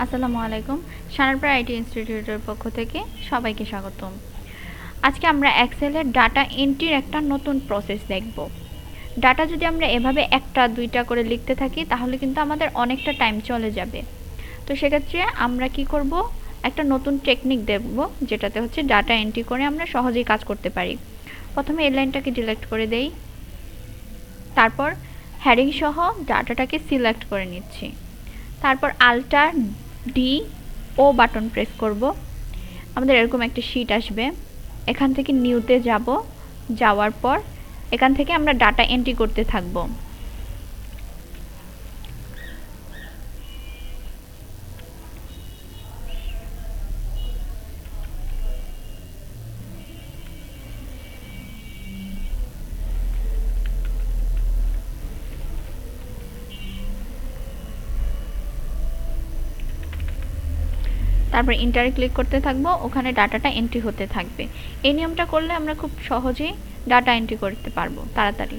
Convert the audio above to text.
আসসালামু আলাইকুম। শানারপাড়া আইটি ইনস্টিটিউটের পক্ষ থেকে সবাইকে স্বাগতম। আজকে আমরা এক্সেলের ডাটা এন্ট্রির একটা নতুন প্রসেস দেখব। ডাটা যদি আমরা এভাবে একটা দুইটা করে লিখতে থাকি তাহলে কিন্তু আমাদের অনেকটা টাইম চলে যাবে। তো সেক্ষেত্রে আমরা কি করব, একটা নতুন টেকনিক দেখব যেটাতে হচ্ছে ডাটা এন্ট্রি করে আমরা সহজেই কাজ করতে পারি। প্রথমে এই লাইনটাকে ডিলিট করে দেই, তারপর হেডিং সহ ডাটাটাকে সিলেক্ট করে নিচ্ছি, তারপর আল্টার ডি ও বাটন প্রেস করব। আমাদের এরকম একটা শীট আসবে, এখান থেকে নিউতে যাব, যাওয়ার পর এখান থেকে আমরা ডাটা এন্ট্রি করতে থাকব। তারপর ইন্টারে ক্লিক করতে থাকবো, ওখানে ডাটাটা এন্ট্রি হতে থাকবে। এই নিয়মটা করলে আমরা খুব সহজেই ডাটা এন্ট্রি করতে পারবো তাড়াতাড়ি।